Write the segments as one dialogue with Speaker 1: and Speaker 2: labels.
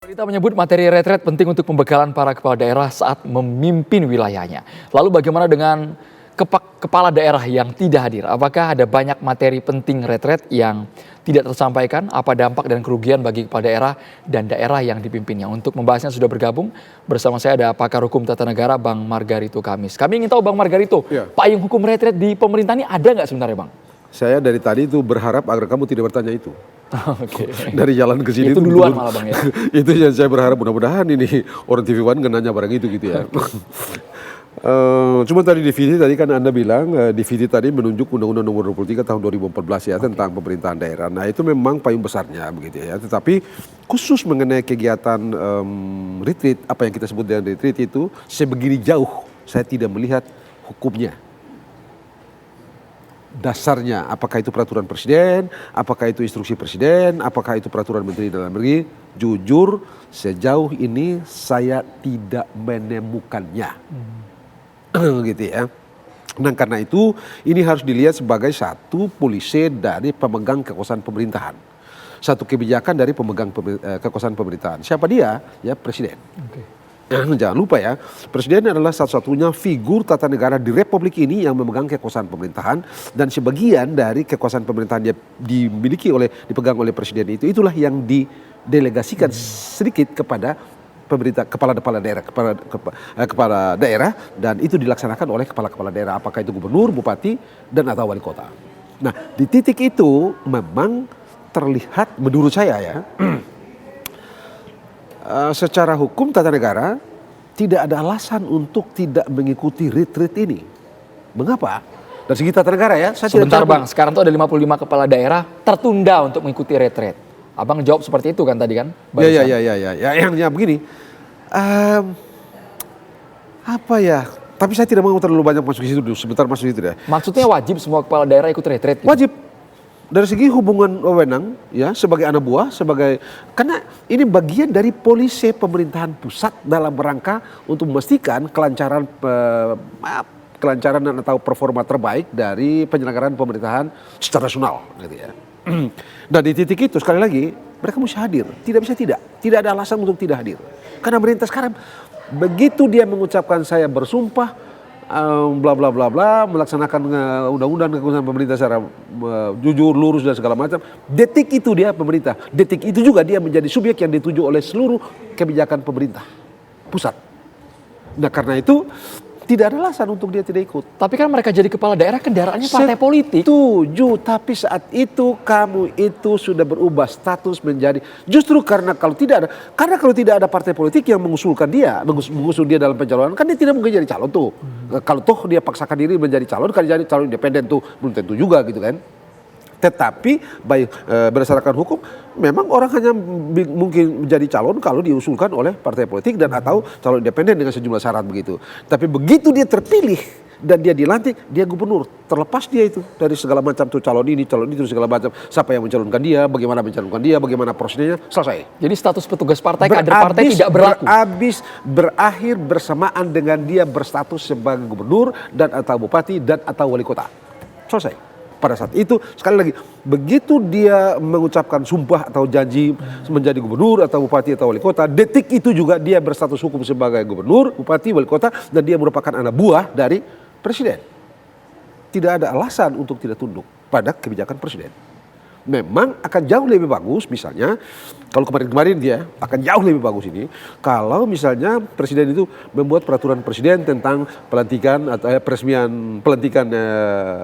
Speaker 1: Pemerintah menyebut materi retret penting untuk pembekalan para kepala daerah saat memimpin wilayahnya. Lalu bagaimana dengan kepala daerah yang tidak hadir? Apakah ada banyak materi penting retret yang tidak tersampaikan? Apa dampak dan kerugian bagi kepala daerah dan daerah yang dipimpinnya? Untuk membahasnya sudah bergabung bersama saya ada pakar hukum tata negara Bang Margarito Kamis. Kami ingin tahu Bang Margarito, payung hukum retret di pemerintah ini ada nggak sebenarnya Bang?
Speaker 2: Saya dari tadi itu berharap agar kamu tidak bertanya itu.
Speaker 1: Oke.
Speaker 2: Dari jalan ke sini
Speaker 1: Itu duluan malah Bang ya.
Speaker 2: Itu yang saya berharap, mudah-mudahan ini orang TV One nggak nanya barang itu gitu ya. Cuma tadi DVD tadi kan Anda bilang DVD tadi menunjuk Undang-Undang Nomor 23 tahun 2014 ya tentang pemerintahan daerah. Nah itu memang payung besarnya begitu ya. Tetapi khusus mengenai kegiatan retreat, apa yang kita sebut dengan retreat itu sebegini jauh saya tidak melihat hukumnya. Dasarnya apakah itu peraturan presiden, apakah itu instruksi presiden, apakah itu peraturan menteri dalam negeri, jujur sejauh ini saya tidak menemukannya. Gitu ya. Nah karena itu ini harus dilihat sebagai satu polisi dari pemegang kekuasaan pemerintahan. Satu kebijakan dari pemegang kekuasaan pemerintahan. Siapa dia? Ya presiden. Jangan lupa ya, presiden adalah satu-satunya figur tata negara di republik ini yang memegang kekuasaan pemerintahan dan sebagian dari kekuasaan pemerintahan yang dipegang oleh presiden itulah yang didelegasikan sedikit kepada pemerintah kepala daerah dan itu dilaksanakan oleh kepala daerah, apakah itu gubernur, bupati dan atau wali kota. Nah, di titik itu memang terlihat menurut saya ya secara hukum tata negara tidak ada alasan untuk tidak mengikuti retreat ini. Mengapa? Dari segi tata negara ya.
Speaker 1: Sebentar Bang, sekarang tuh ada 55 kepala daerah tertunda untuk mengikuti retreat. Abang jawab seperti itu kan tadi kan?
Speaker 2: Ya. Yang begini, apa ya? Tapi saya tidak mau terlalu banyak masuk ke situ dulu. Sebentar masuk situ deh.
Speaker 1: Maksudnya wajib semua kepala daerah ikut retreat? Gitu?
Speaker 2: Wajib. Dari segi hubungan wewenang ya sebagai anak buah karena ini bagian dari polisi pemerintahan pusat dalam rangka untuk memastikan kelancaran dan atau performa terbaik dari penyelenggaraan pemerintahan secara nasional gitu ya. Dan di titik itu sekali lagi mereka mesti hadir, tidak ada alasan untuk tidak hadir. Karena pemerintah sekarang begitu dia mengucapkan saya bersumpah bla bla bla bla melaksanakan undang-undang kekuasaan pemerintah secara jujur, lurus dan segala macam. Detik itu dia pemerintah. Detik itu juga dia menjadi subjek yang dituju oleh seluruh kebijakan pemerintah pusat. Nah karena itu tidak ada alasan untuk dia tidak ikut.
Speaker 1: Tapi kan mereka jadi kepala daerah kendaraannya partai politik.
Speaker 2: Setuju, tapi saat itu kamu itu sudah berubah status menjadi justru karena kalau tidak ada partai politik yang mengusul dia dalam pencalonan kan dia tidak mungkin jadi calon tuh. Kalau toh dia paksakan diri menjadi calon kan jadi calon independen tuh belum tentu juga gitu kan. Tetapi berdasarkan hukum memang orang hanya mungkin menjadi calon kalau diusulkan oleh partai politik dan atau calon independen dengan sejumlah syarat begitu. Tapi begitu dia terpilih dan dia dilantik, dia gubernur. Terlepas dia itu dari segala macam tuh calon ini itu segala macam. Siapa yang mencalonkan dia, bagaimana prosedurnya, selesai.
Speaker 1: Jadi status petugas partai, kader partai tidak berlaku.
Speaker 2: Berakhir bersamaan dengan dia berstatus sebagai gubernur dan atau bupati dan atau wali kota. Selesai. Pada saat itu sekali lagi begitu dia mengucapkan sumpah atau janji menjadi gubernur atau bupati atau wali kota, detik itu juga dia berstatus hukum sebagai gubernur, bupati, wali kota dan dia merupakan anak buah dari presiden. Tidak ada alasan untuk tidak tunduk pada kebijakan presiden. Memang akan jauh lebih bagus misalnya kalau kemarin dia akan jauh lebih bagus ini kalau misalnya presiden itu membuat peraturan presiden tentang pelantikan atau peresmian pelantikan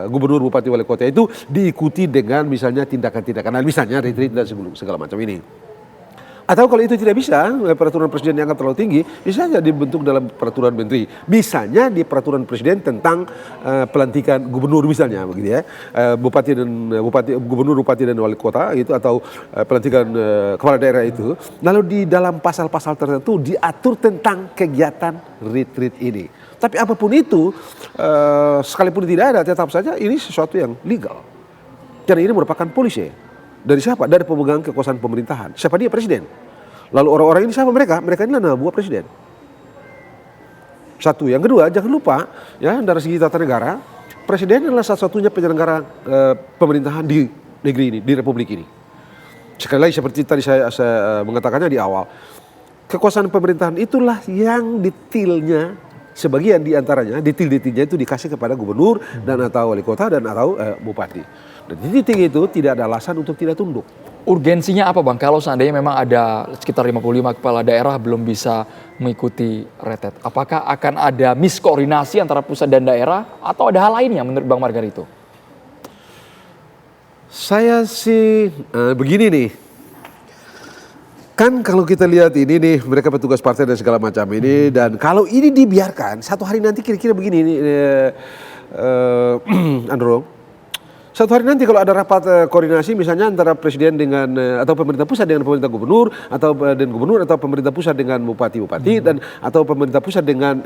Speaker 2: gubernur, bupati, wali kota itu diikuti dengan misalnya tindakan-tindakan misalnya retreat dan segala macam ini. Atau kalau itu tidak bisa, peraturan presiden yang akan terlalu tinggi, bisa saja dibentuk dalam peraturan menteri. Misalnya di peraturan presiden tentang pelantikan gubernur misalnya, begitu ya, gubernur, bupati dan wali kota itu atau pelantikan kepala daerah itu. Lalu di dalam pasal-pasal tertentu diatur tentang kegiatan retreat ini. Tapi apapun itu, sekalipun tidak ada, tetap saja ini sesuatu yang legal. Karena ini merupakan polisi. Dari siapa? Dari pemegang kekuasaan pemerintahan. Siapa dia? Presiden. Lalu orang-orang ini siapa mereka? Mereka ini adalah buah presiden. Satu. Yang kedua, jangan lupa ya dari segi tata negara, presiden adalah satu-satunya penyelenggara pemerintahan di negeri ini, di republik ini. Sekali lagi seperti tadi saya mengatakannya di awal, kekuasaan pemerintahan itulah yang detailnya, sebagian diantaranya, detail-detailnya itu dikasih kepada gubernur dan atau wali kota dan atau bupati. Dan di titik itu tidak ada alasan untuk tidak tunduk.
Speaker 1: Urgensinya apa Bang? Kalau seandainya memang ada sekitar 55 kepala daerah belum bisa mengikuti retret, apakah akan ada miskoordinasi antara pusat dan daerah atau ada hal lainnya menurut Bang Margarito?
Speaker 2: Saya sih begini nih, kan kalau kita lihat ini nih, mereka petugas partai dan segala macam ini, dan kalau ini dibiarkan, satu hari nanti kira-kira begini nih, Andro. Satu hari nanti kalau ada rapat koordinasi misalnya antara presiden dengan atau pemerintah pusat dengan pemerintah gubernur atau dan gubernur atau pemerintah pusat dengan bupati-bupati dan atau pemerintah pusat dengan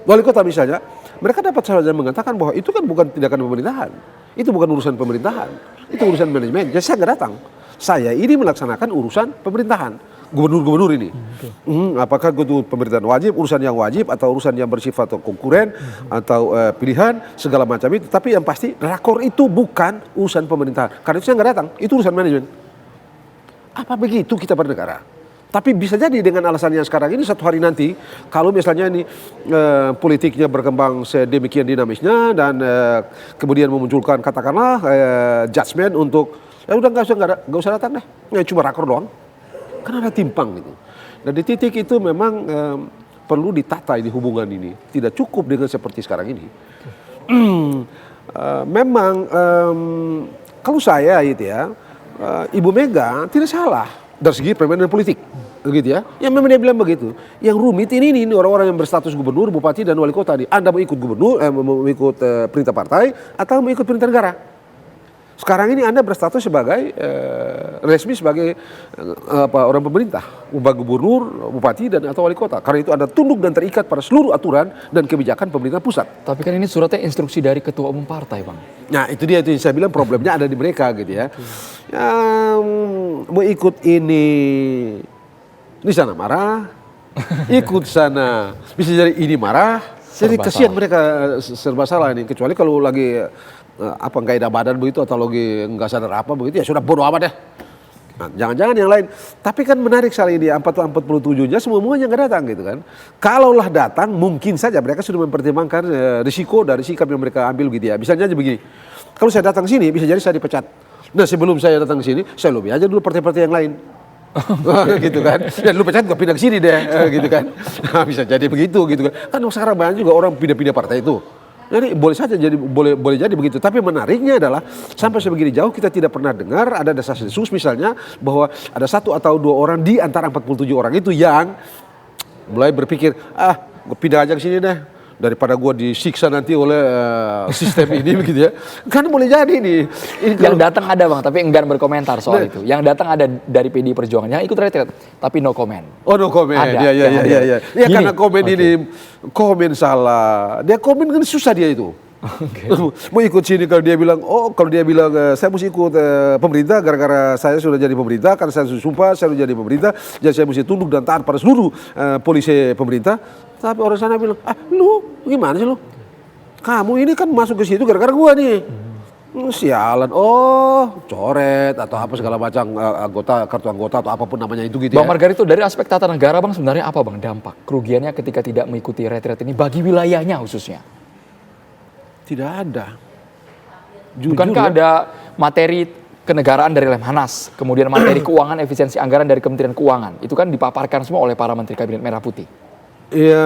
Speaker 2: wali kota misalnya, mereka dapat saja mengatakan bahwa itu kan bukan tindakan pemerintahan, itu bukan urusan pemerintahan, itu urusan manajemen. Jadi saya nggak datang. Saya ini melaksanakan urusan pemerintahan, gubernur-gubernur ini. Apakah itu pemerintahan wajib, urusan yang wajib, atau urusan yang bersifat konkuren, atau pilihan, segala macam itu. Tapi yang pasti, rakor itu bukan urusan pemerintahan. Karena itu saya nggak datang, itu urusan manajemen. Apa begitu kita bernegara? Tapi bisa jadi dengan alasan yang sekarang ini, satu hari nanti, kalau misalnya ini politiknya berkembang sedemikian dinamisnya, dan kemudian memunculkan katakanlah judgement untuk ya udah nggak usah datang deh, ya cuma rakor doang, kan ada timpang gitu. Dan di titik itu memang perlu ditata ini hubungan ini, tidak cukup dengan seperti sekarang ini. Memang kalau saya gitu ya, Ibu Mega tidak salah dari segi permainan politik, gitu ya. Yang memang dia bilang begitu. Yang rumit ini orang-orang yang berstatus gubernur, bupati dan wali kota nih. Anda mau ikut gubernur, mau ikut perintah partai atau mau ikut perintah negara. Sekarang ini Anda berstatus sebagai resmi sebagai orang pemerintah, gubernur, bupati dan atau wali kota. Karena itu Anda tunduk dan terikat pada seluruh aturan dan kebijakan pemerintah pusat.
Speaker 1: Tapi kan ini suratnya instruksi dari ketua umum partai, Bang.
Speaker 2: Nah, itu dia, itu yang saya bilang problemnya ada di mereka gitu ya. Yang mau ikut ini di sana marah, ikut sana bisa jadi ini marah. Jadi kasihan mereka, serba salah ini. Kecuali kalau lagi apa nggak ada badan begitu atau lagi nggak sadar apa begitu, ya sudah bodo amat deh. Nah, jangan-jangan yang lain. Tapi kan menarik sekali di 47-nya semuanya nggak datang gitu kan. Kalaulah datang mungkin saja mereka sudah mempertimbangkan risiko dari sikap yang mereka ambil gitu ya. Misalnya aja begini, kalau saya datang sini bisa jadi saya dipecat. Nah sebelum saya datang ke sini, saya lobby aja dulu partai-partai yang lain. Gitu kan. Dan lu pecat gak pindah ke sini deh gitu kan. Nah, bisa jadi begitu gitu kan. Kan sekarang banyak juga orang pindah-pindah partai itu. Jadi boleh saja jadi boleh jadi begitu. Tapi menariknya adalah sampai sebegini jauh kita tidak pernah dengar ada desas-desus misalnya bahwa ada satu atau dua orang di antara 47 orang itu yang mulai berpikir, gue pindah aja ke sini deh daripada gue disiksa nanti oleh sistem ini begitu ya. Kan boleh jadi nih.
Speaker 1: Yang datang ada Bang, tapi enggan berkomentar soal itu. Yang datang ada dari PDI Perjuangan yang ikut retret, tapi no comment.
Speaker 2: Oh no comment, iya. Ya karena komen ini, komen salah. Dia komen kan susah dia itu. Mau ikut sini kalau dia bilang, saya mesti ikut pemerintah gara-gara saya sudah jadi pemerintah, karena saya sumpah saya sudah jadi pemerintah, jadi saya mesti tunduk dan taat pada seluruh polisi pemerintah. Tapi orang sana bilang, lu gimana sih lu? Kamu ini kan masuk ke situ gara-gara gua nih. Sialan, coret atau apa segala macam kartu anggota atau apapun namanya itu gitu
Speaker 1: Bang
Speaker 2: ya.
Speaker 1: Margarito, dari aspek tata negara Bang sebenarnya apa Bang dampak kerugiannya ketika tidak mengikuti retret ini bagi wilayahnya khususnya?
Speaker 2: Tidak ada.
Speaker 1: Bukankah ada materi kenegaraan dari Lemhanas, kemudian materi keuangan efisiensi anggaran dari Kementerian Keuangan, itu kan dipaparkan semua oleh para menteri Kabinet Merah Putih.
Speaker 2: Ya,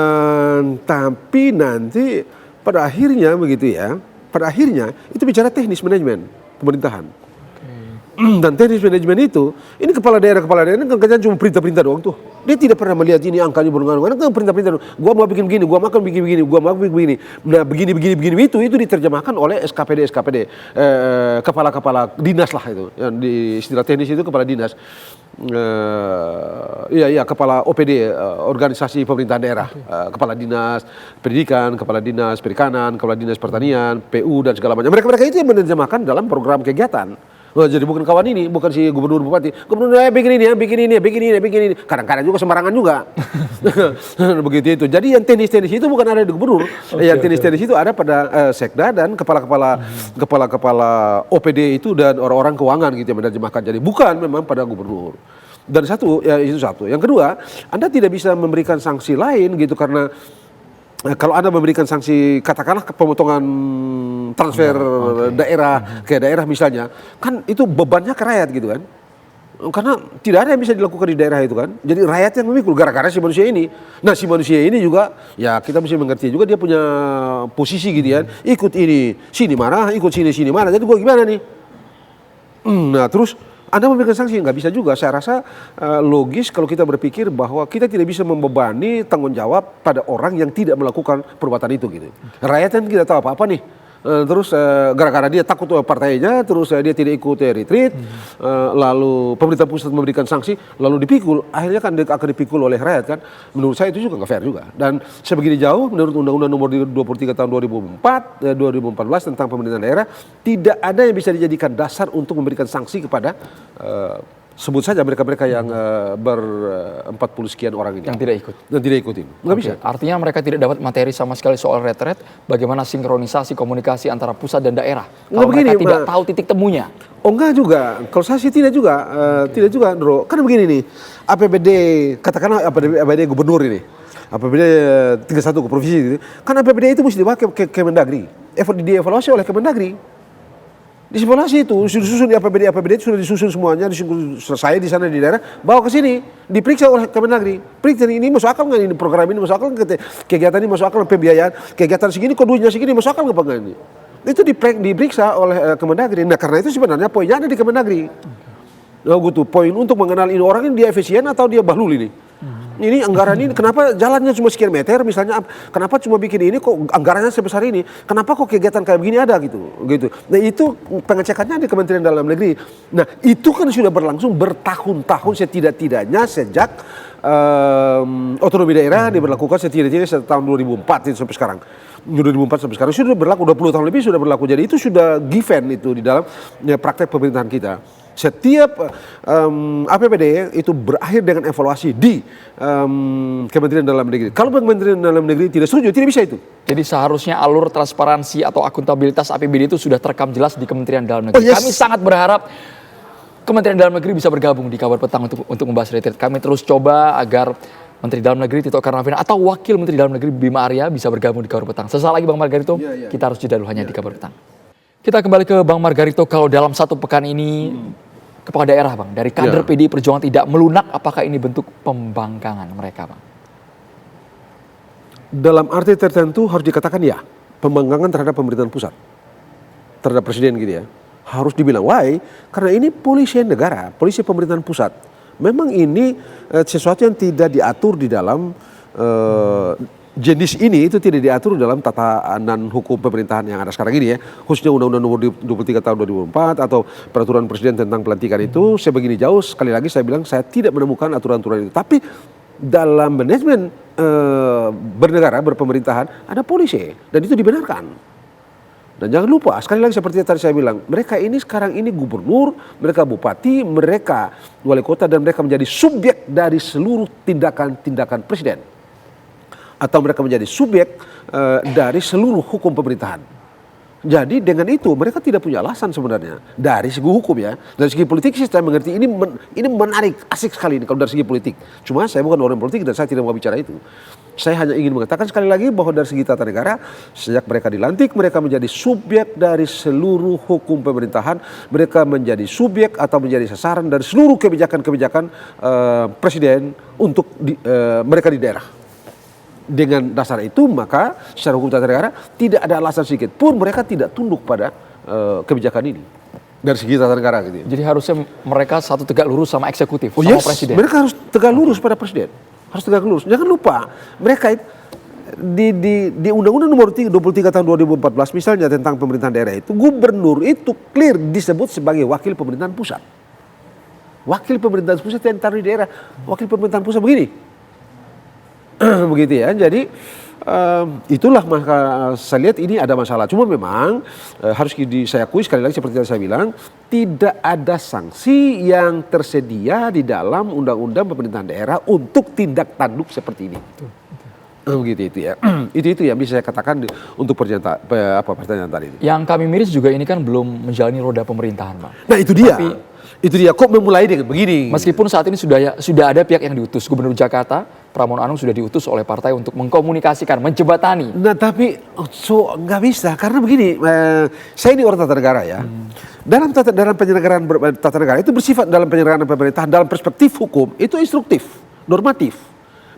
Speaker 2: tapi nanti pada akhirnya begitu ya, pada akhirnya itu bicara teknis manajemen pemerintahan. Dan teknis manajemen itu, ini kepala daerah ini kan kerjaan cuma perintah-perintah doang tuh. Dia tidak pernah melihat ini angkanya berapa, kan perintah-perintah doang. Gua mau bikin begini, gua makan begini, gua mau bikin begini. Nah begini itu diterjemahkan oleh SKPD, kepala-kepala dinas lah itu. Yang di istilah teknis itu kepala dinas. Kepala OPD, organisasi pemerintahan daerah, kepala dinas pendidikan, kepala dinas perikanan, kepala dinas pertanian, PU dan segala macam. Mereka itu yang menerjemahkan dalam program kegiatan. Jadi bukan kawan ini, bukan si gubernur bupati. Gubernur bikin ini. Kadang-kadang juga sembarangan juga. Begitu itu. Jadi yang teknis itu bukan ada di gubernur. Yang teknis itu ada pada sekda dan kepala OPD itu dan orang-orang keuangan gitu yang menerjemahkan. Jadi bukan memang pada gubernur. Dan satu, ya itu satu. Yang kedua, Anda tidak bisa memberikan sanksi lain gitu karena kalau Anda memberikan sanksi katakanlah pemotongan transfer daerah ke daerah misalnya, kan itu bebannya ke rakyat gitu kan. Karena tidak ada yang bisa dilakukan di daerah itu kan. Jadi rakyat yang memikul gara-gara si manusia ini. Nah si manusia ini juga ya kita mesti mengerti juga dia punya posisi gitu kan. Ikut ini sini marah, ikut sini marah. Jadi gua gimana nih? Nah terus Anda memberikan sanksi nggak bisa juga. Saya rasa logis kalau kita berpikir bahwa kita tidak bisa membebani tanggung jawab pada orang yang tidak melakukan perbuatan itu gitu. Rakyat kan tidak tahu apa-apa nih. Terus gara-gara dia takut partainya, terus dia tidak ikut retreat, lalu pemerintah pusat memberikan sanksi, lalu dipikul, akhirnya kan dia akan dipikul oleh rakyat kan. Menurut saya itu juga nggak fair juga. Dan sebegini jauh, menurut Undang-Undang Nomor 23 Tahun 2014 tentang pemerintahan daerah, tidak ada yang bisa dijadikan dasar untuk memberikan sanksi kepada sebut saja mereka-mereka yang 40 sekian orang ini.
Speaker 1: Yang tidak ikut.
Speaker 2: Dan tidak ikutin. Nggak bisa.
Speaker 1: Artinya mereka tidak dapat materi sama sekali soal retret, bagaimana sinkronisasi komunikasi antara pusat dan daerah. Kalau mereka tidak tahu titik temunya.
Speaker 2: Oh enggak juga, kalau saya sih tidak juga, tidak juga, Ndro. Karena begini nih, APBD, katakanlah APBD gubernur ini, APBD 31 ke provinsi gitu, kan APBD itu mesti dibawa ke Kemendagri, dievaluasi oleh Kemendagri. Disimulasi itu, disusun di APBD itu sudah disusun semuanya, selesai di sana di daerah, bawa ke sini, diperiksa oleh Kemendagri. Periksa ini masuk akal nggak ini program ini masuk akal nggak, kegiatan ini masuk akal pembiayaan, kegiatan segini kok duitnya segini masuk akal nggak ini? Itu diperiksa oleh Kemendagri. Nah karena itu sebenarnya poinnya ada di Kemendagri. Nah gitu, poin untuk mengenal ini orang ini dia efisien atau dia bahlul ini. Ini anggaran ini kenapa jalannya cuma sekian meter misalnya, kenapa cuma bikin ini kok anggarannya sebesar ini, kenapa kok kegiatan kayak begini ada gitu. Nah itu pengecekannya di Kementerian Dalam Negeri. Nah itu kan sudah berlangsung bertahun-tahun setidak-tidaknya sejak otonomi daerah diberlakukan setidaknya sejak tahun 2004 itu sampai sekarang. 2004 sampai sekarang sudah berlaku 20 tahun lebih sudah berlaku. Jadi itu sudah given itu di dalam praktek pemerintahan kita. Setiap APBD itu berakhir dengan evaluasi di Kementerian Dalam Negeri. Kalau Kementerian Dalam Negeri tidak setuju, tidak bisa itu.
Speaker 1: Jadi seharusnya alur transparansi atau akuntabilitas APBD itu sudah terekam jelas di Kementerian Dalam Negeri.
Speaker 2: Oh, yes.
Speaker 1: Kami sangat berharap Kementerian Dalam Negeri bisa bergabung di Kabar Petang untuk membahas retreat. Kami terus coba agar Menteri Dalam Negeri Tito Karnavian atau Wakil Menteri Dalam Negeri Bima Arya bisa bergabung di Kabar Petang. Sesaat lagi Bang Margarito, kita harus jeda dulu hanya di Kabar Petang. Kita kembali ke Bang Margarito. Kalau dalam satu pekan ini kepala daerah Bang, dari kader PDI Perjuangan tidak melunak, apakah ini bentuk pembangkangan mereka Bang?
Speaker 2: Dalam arti tertentu harus dikatakan ya, pembangkangan terhadap pemerintahan pusat, terhadap presiden gitu ya. Harus dibilang why? Karena ini polisi negara, polisi pemerintahan pusat. Memang ini sesuatu yang tidak diatur di dalam jenis ini, itu tidak diatur dalam tatanan hukum pemerintahan yang ada sekarang ini ya, khususnya Undang-Undang Nomor 23 Tahun 2004 atau Peraturan Presiden tentang pelantikan itu. Sebegini jauh sekali lagi saya bilang saya tidak menemukan aturan-aturan itu. Tapi dalam manajemen bernegara, berpemerintahan ada polisi dan itu dibenarkan. Dan jangan lupa, sekali lagi seperti yang tadi saya bilang, mereka ini sekarang ini gubernur, mereka bupati, mereka wali kota, dan mereka menjadi subjek dari seluruh tindakan-tindakan presiden. Atau mereka menjadi subjek dari seluruh hukum pemerintahan. Jadi dengan itu mereka tidak punya alasan sebenarnya dari segi hukum ya. Dari segi politik sih saya mengerti ini menarik, asik sekali ini kalau dari segi politik. Cuma saya bukan orang politik dan saya tidak mau bicara itu. Saya hanya ingin mengatakan sekali lagi bahwa dari segi tata negara, sejak mereka dilantik mereka menjadi subjek dari seluruh hukum pemerintahan. Mereka menjadi subjek atau menjadi sasaran dari seluruh kebijakan-kebijakan presiden untuk mereka di daerah. Dengan dasar itu maka secara hukum tata negara tidak ada alasan sedikit pun mereka tidak tunduk pada kebijakan ini dari segi tata negara gitu.
Speaker 1: Jadi harusnya mereka satu tegak lurus sama eksekutif,
Speaker 2: Oh
Speaker 1: sama
Speaker 2: yes,
Speaker 1: presiden.
Speaker 2: mereka harus tegak lurus pada presiden, harus tegak lurus. Jangan lupa mereka di Undang-Undang Nomor 23 Tahun 2014 misalnya tentang pemerintahan daerah itu, gubernur itu clear disebut sebagai wakil pemerintahan pusat. Wakil pemerintahan pusat yang taruh di daerah, wakil pemerintahan pusat begini. Begitu ya, jadi itulah maka saya lihat ini ada masalah. Cuma memang harus saya akui sekali lagi seperti yang saya bilang, tidak ada sanksi yang tersedia di dalam undang-undang pemerintahan daerah untuk tindak tanduk seperti ini. Begitu itu ya. Itu yang bisa saya katakan untuk pertanyaan tadi.
Speaker 1: Yang kami miris juga ini kan belum menjalani roda pemerintahan Bang.
Speaker 2: Nah itu dia. Itu dia, kok memulai dengan begini?
Speaker 1: Meskipun saat ini sudah ada pihak yang diutus, Gubernur Jakarta Pramono Anung sudah diutus oleh partai untuk mengkomunikasikan, menjembatani.
Speaker 2: Nah tapi nggak bisa karena begini, saya ini orang tata negara ya. Dalam penyelenggaraan tata negara itu bersifat dalam penyelenggaraan pemerintahan dalam perspektif hukum itu instruktif, normatif.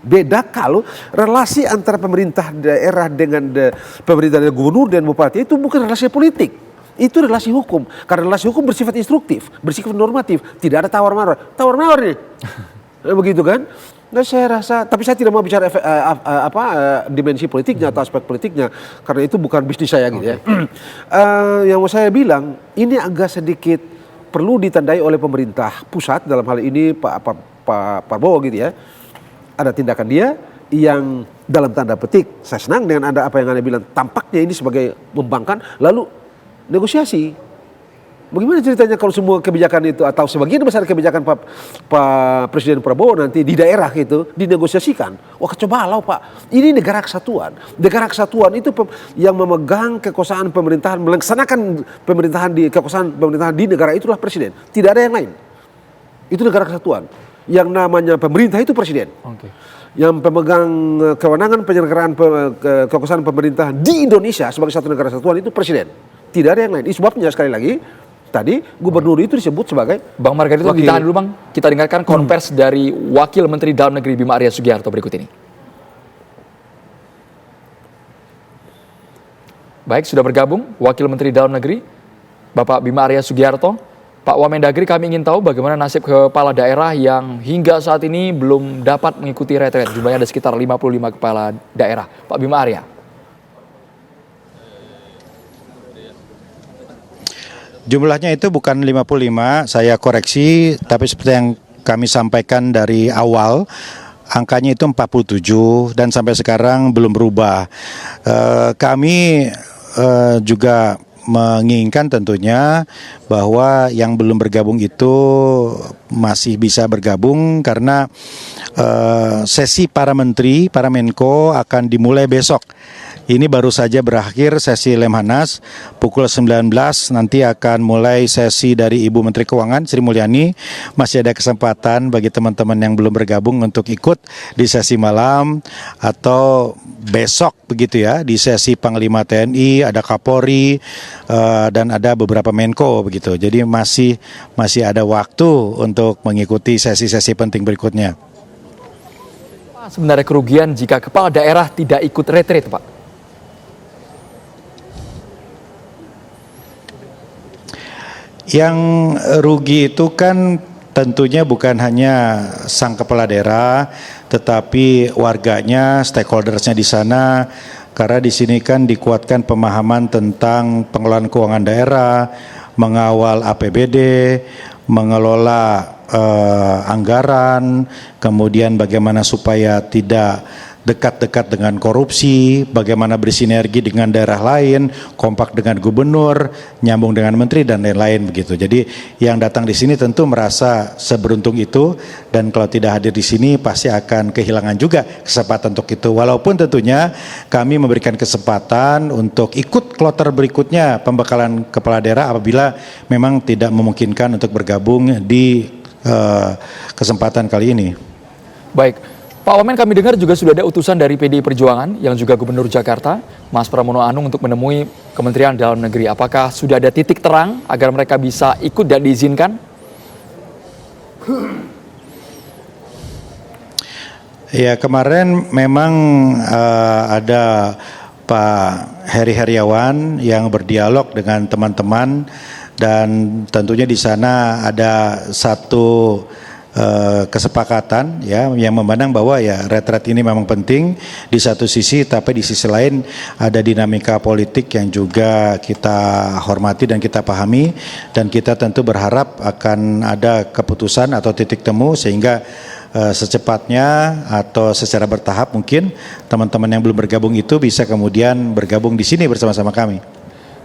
Speaker 2: Beda kalau relasi antara pemerintah daerah dengan pemerintah daerah, gubernur dan bupati itu bukan relasi politik. Itu relasi hukum. Karena relasi hukum bersifat instruktif, bersifat normatif, tidak ada tawar-menawar. Tawar-menawar nih. Begitu kan? Nah saya rasa, tapi saya tidak mau bicara dimensi politiknya atau aspek politiknya, karena itu bukan bisnis saya gitu ya. Yang mau saya bilang, ini agak sedikit perlu ditandai oleh pemerintah pusat dalam hal ini Pak Prabowo gitu ya. Ada tindakan dia yang dalam tanda petik, saya senang dengan ada apa yang Anda bilang, tampaknya ini sebagai membangkang, lalu negosiasi. Bagaimana ceritanya kalau semua kebijakan itu atau sebagian besar kebijakan Pak Presiden Prabowo nanti di daerah itu dinegosiasikan? Wah cobalah Pak, ini negara kesatuan. Negara kesatuan itu yang memegang kekuasaan pemerintahan, melaksanakan kekuasaan pemerintahan di negara itulah presiden. Tidak ada yang lain. Itu negara kesatuan. Yang namanya pemerintah itu presiden. Yang pemegang kewenangan penyelenggaraan kekuasaan pemerintahan di Indonesia sebagai satu negara kesatuan itu presiden. Tidak ada yang lain. Ini sebabnya sekali lagi tadi gubernur itu disebut sebagai
Speaker 1: Bang Margarito, ditahan dulu Bang. Kita dengarkan konvers dari Wakil Menteri Dalam Negeri Bima Arya Sugiarto berikut ini. Baik, sudah bergabung Wakil Menteri Dalam Negeri Bapak Bima Arya Sugiarto. Pak Wamendagri, kami ingin tahu bagaimana nasib kepala daerah yang hingga saat ini belum dapat mengikuti retret. Jumlahnya ada sekitar 55 kepala daerah. Pak Bima Arya.
Speaker 3: Jumlahnya itu bukan 55, saya koreksi, tapi seperti yang kami sampaikan dari awal, angkanya itu 47 dan sampai sekarang belum berubah. Kami juga menginginkan tentunya bahwa yang belum bergabung itu masih bisa bergabung karena sesi para menteri, para Menko akan dimulai besok. Ini baru saja berakhir sesi Lemhanas, pukul 19 nanti akan mulai sesi dari Ibu Menteri Keuangan Sri Mulyani. Masih ada kesempatan bagi teman-teman yang belum bergabung untuk ikut di sesi malam atau besok begitu ya, di sesi Panglima TNI, ada Kapolri dan ada beberapa Menko begitu. Jadi masih ada waktu untuk mengikuti sesi-sesi penting berikutnya.
Speaker 1: Sebenarnya kerugian jika kepala daerah tidak ikut retreat, Pak?
Speaker 3: Yang rugi itu kan tentunya bukan hanya sang kepala daerah, tetapi warganya, stakeholdersnya di sana, karena di sini kan dikuatkan pemahaman tentang pengelolaan keuangan daerah, mengawal APBD, mengelola anggaran, kemudian bagaimana supaya tidak dekat-dekat dengan korupsi, bagaimana bersinergi dengan daerah lain, kompak dengan gubernur, nyambung dengan menteri dan lain-lain begitu. Jadi yang datang di sini tentu merasa seberuntung itu, dan kalau tidak hadir di sini pasti akan kehilangan juga kesempatan untuk itu. Walaupun tentunya kami memberikan kesempatan untuk ikut kloter berikutnya pembekalan kepala daerah apabila memang tidak memungkinkan untuk bergabung di kesempatan kali ini.
Speaker 1: Baik. Pak Wamen, kami dengar juga sudah ada utusan dari PDI Perjuangan yang juga Gubernur Jakarta, Mas Pramono Anung, untuk menemui Kementerian Dalam Negeri. Apakah sudah ada titik terang agar mereka bisa ikut dan diizinkan?
Speaker 3: Ya, kemarin memang ada Pak Heri Heriawan yang berdialog dengan teman-teman, dan tentunya di sana ada satu kesepakatan ya yang memandang bahwa ya retret ini memang penting di satu sisi, tapi di sisi lain ada dinamika politik yang juga kita hormati dan kita pahami, dan kita tentu berharap akan ada keputusan atau titik temu sehingga secepatnya atau secara bertahap mungkin teman-teman yang belum bergabung itu bisa kemudian bergabung di sini bersama-sama kami.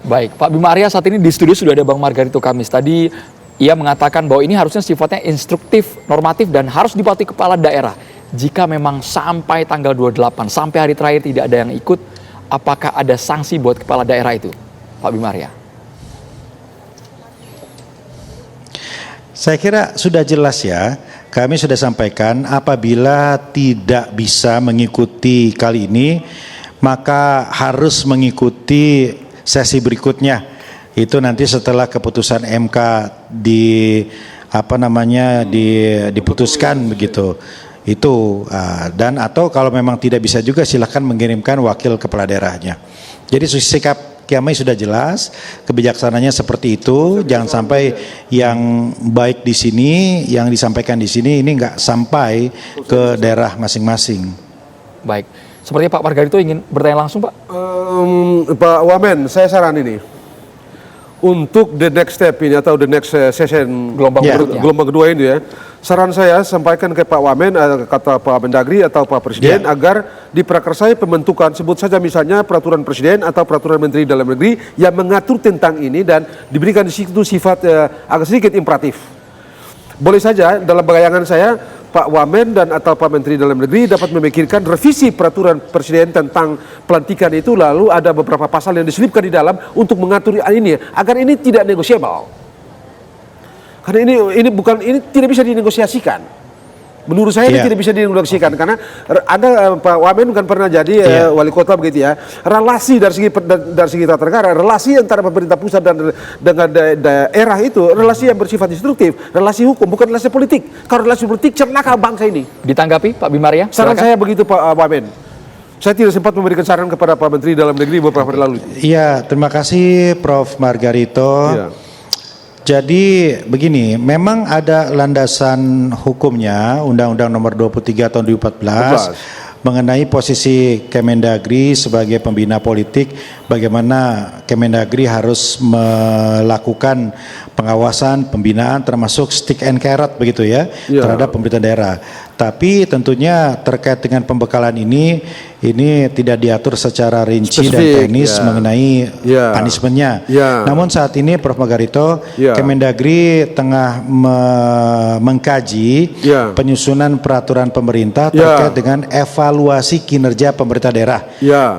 Speaker 1: Baik, Pak Bima Arya, saat ini di studio sudah ada Bang Margarito Kamis. Tadi ia mengatakan bahwa ini harusnya sifatnya instruktif, normatif, dan harus dipatuhi kepala daerah. Jika memang sampai tanggal 28, sampai hari terakhir tidak ada yang ikut, apakah ada sanksi buat kepala daerah itu, Pak Bima Arya?
Speaker 3: Saya kira sudah jelas ya, kami sudah sampaikan apabila tidak bisa mengikuti kali ini, maka harus mengikuti sesi berikutnya. Itu nanti setelah keputusan MK diputuskan begitu. Itu dan atau kalau memang tidak bisa juga silakan mengirimkan wakil kepala daerahnya. Jadi sikap kami sudah jelas, kebijaksanaannya seperti itu. Jangan sampai yang baik di sini, yang disampaikan di sini ini nggak sampai ke daerah masing-masing.
Speaker 1: Baik, sepertinya Pak Margarito ingin bertanya langsung, Pak.
Speaker 2: Pak Wamen, saya saran ini. Untuk the next step ini atau the next session gelombang kedua ini ya, saran saya sampaikan ke Pak Wamen, kata Pak Mendagri atau Pak Presiden agar diprakarsai pembentukan, sebut saja misalnya peraturan Presiden atau peraturan Menteri Dalam Negeri yang mengatur tentang ini dan diberikan di situ sifat agak sedikit imperatif. Boleh saja dalam bayangan saya Pak Wamen dan atau Pak Menteri Dalam Negeri dapat memikirkan revisi peraturan Presiden tentang pelantikan itu, lalu ada beberapa pasal yang diselipkan di dalam untuk mengatur ini agar ini tidak negosiable. Karena ini tidak bisa dinegosiasikan. Menurut saya ini tidak bisa dinegosiasikan karena Anda Pak Wamen kan pernah jadi wali kota begitu ya. Relasi dari segi tata negara, relasi antara pemerintah pusat dan dengan daerah itu relasi yang bersifat instruktif, relasi hukum bukan relasi politik. Kalau relasi politik celaka bangsa ini.
Speaker 1: Ditanggapi Pak Bimaria?
Speaker 2: Saran saya begitu Pak Wamen. Saya tidak sempat memberikan saran kepada Pak Menteri Dalam Negeri beberapa hari lalu.
Speaker 3: Iya, terima kasih Prof. Margarito.
Speaker 2: Ya.
Speaker 3: Jadi begini, memang ada landasan hukumnya Undang-Undang Nomor 23 Tahun 2014 mengenai posisi Kemendagri sebagai pembina politik, bagaimana Kemendagri harus melakukan pengawasan, pembinaan termasuk stick and carrot begitu ya terhadap pemerintah daerah. Tapi tentunya terkait dengan pembekalan ini tidak diatur secara rinci dan teknis mengenai punishment-nya. Namun saat ini Prof. Margarito, Kemendagri tengah mengkaji penyusunan peraturan pemerintah terkait dengan evaluasi kinerja pemerintah daerah.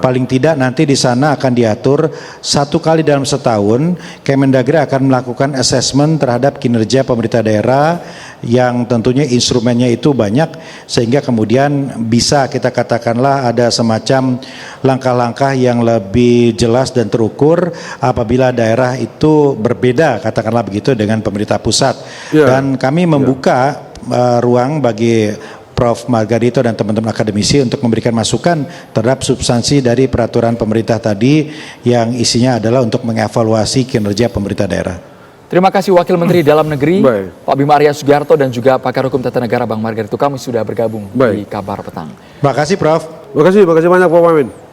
Speaker 3: Paling tidak nanti di sana akan diatur 1 kali dalam setahun Kemendagri akan melakukan assessment terhadap kinerja pemerintah daerah yang tentunya instrumennya itu banyak, sehingga kemudian bisa kita katakanlah ada semacam langkah-langkah yang lebih jelas dan terukur apabila daerah itu berbeda katakanlah begitu dengan pemerintah pusat. Dan kami membuka ruang bagi Prof. Margarito dan teman-teman akademisi untuk memberikan masukan terhadap substansi dari peraturan pemerintah tadi yang isinya adalah untuk mengevaluasi kinerja pemerintah daerah.
Speaker 1: Terima kasih Wakil Menteri Dalam Negeri Pak Bimaria Sugiharto dan juga pakar hukum tata negara Bang Margarito. Kami sudah bergabung di Kabar Petang.
Speaker 3: Terima kasih Prof.
Speaker 2: Terima kasih banyak Pak Wamen.